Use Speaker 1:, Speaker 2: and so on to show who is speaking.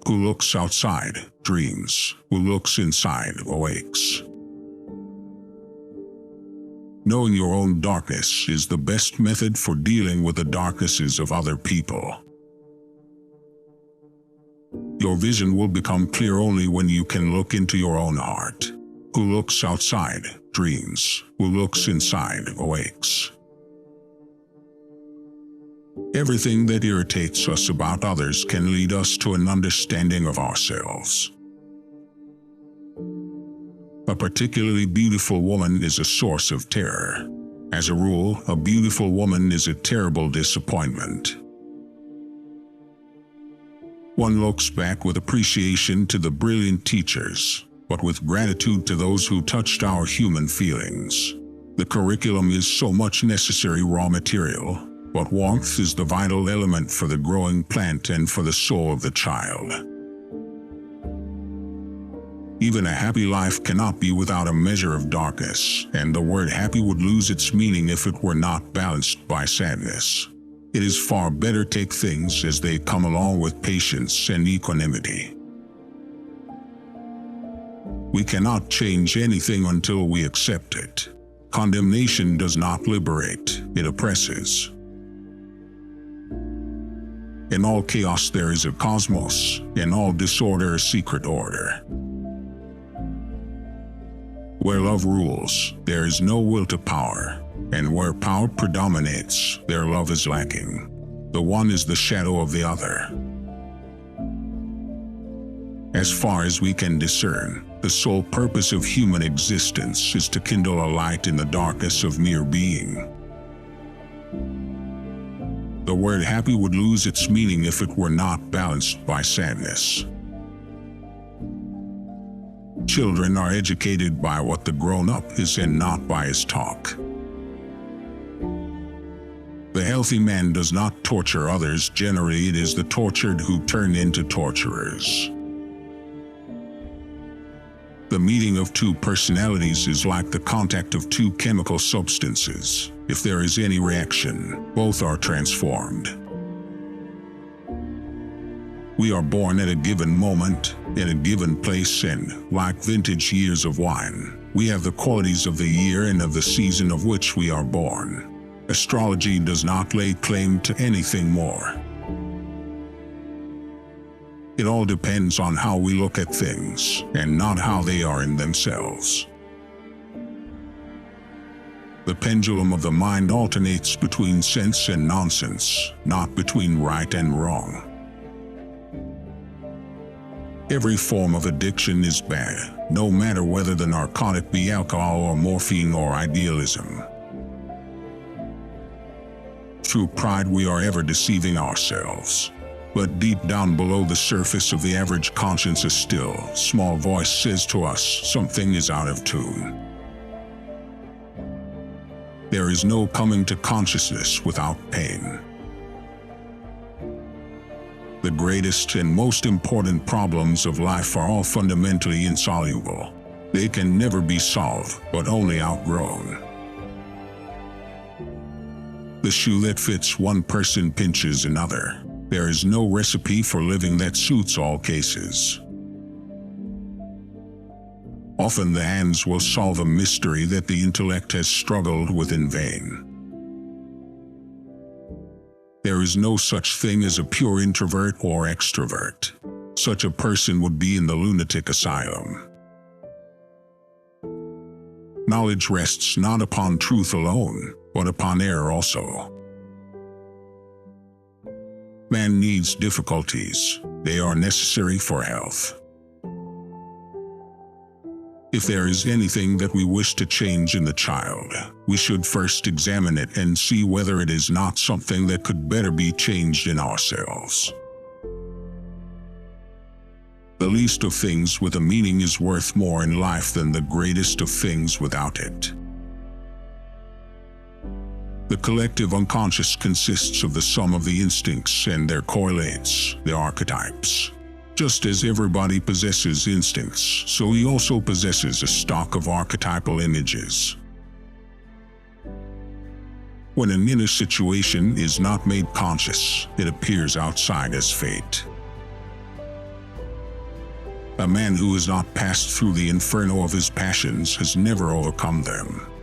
Speaker 1: Who looks outside, dreams. Who looks inside, awakes. Knowing your own darkness is the best method for dealing with the darknesses of other people. Your vision will become clear only when you can look into your own heart. Who looks outside, dreams. Who looks inside, awakes. Everything that irritates us about others can lead us to an understanding of ourselves. A particularly beautiful woman is a source of terror. As a rule, a beautiful woman is a terrible disappointment. One looks back with appreciation to the brilliant teachers, but with gratitude to those who touched our human feelings. The curriculum is so much necessary raw material, but warmth is the vital element for the growing plant and for the soul of the child. Even a happy life cannot be without a measure of darkness, and the word happy would lose its meaning if it were not balanced by sadness. It is far better to take things as they come along with patience and equanimity. We cannot change anything until we accept it. Condemnation does not liberate, it oppresses. In all chaos there is a cosmos, in all disorder a secret order. Where love rules, there is no will to power, and where power predominates, there love is lacking. The one is the shadow of the other. As far as we can discern, the sole purpose of human existence is to kindle a light in the darkness of mere being. The word happy would lose its meaning if it were not balanced by sadness. Children are educated by what the grown-up is and not by his talk. The healthy man does not torture others. Generally, it is the tortured who turn into torturers. The meeting of two personalities is like the contact of two chemical substances. If there is any reaction, both are transformed. We are born at a given moment, in a given place, and, like vintage years of wine, we have the qualities of the year and of the season of which we are born. Astrology does not lay claim to anything more. It all depends on how we look at things, and not how they are in themselves. The pendulum of the mind alternates between sense and nonsense, not between right and wrong. Every form of addiction is bad, no matter whether the narcotic be alcohol or morphine or idealism. Through pride we are ever deceiving ourselves. But deep down below the surface of the average conscience, a still, small voice says to us, something is out of tune. There is no coming to consciousness without pain. The greatest and most important problems of life are all fundamentally insoluble. They can never be solved, but only outgrown. The shoe that fits one person pinches another. There is no recipe for living that suits all cases. Often the hands will solve a mystery that the intellect has struggled with in vain. There is no such thing as a pure introvert or extrovert. Such a person would be in the lunatic asylum. Knowledge rests not upon truth alone, but upon error also. Man needs difficulties. They are necessary for health. If there is anything that we wish to change in the child, we should first examine it and see whether it is not something that could better be changed in ourselves. The least of things with a meaning is worth more in life than the greatest of things without it. The collective unconscious consists of the sum of the instincts and their correlates, the archetypes. Just as everybody possesses instincts, so he also possesses a stock of archetypal images. When an inner situation is not made conscious, it appears outside as fate. A man who has not passed through the inferno of his passions has never overcome them.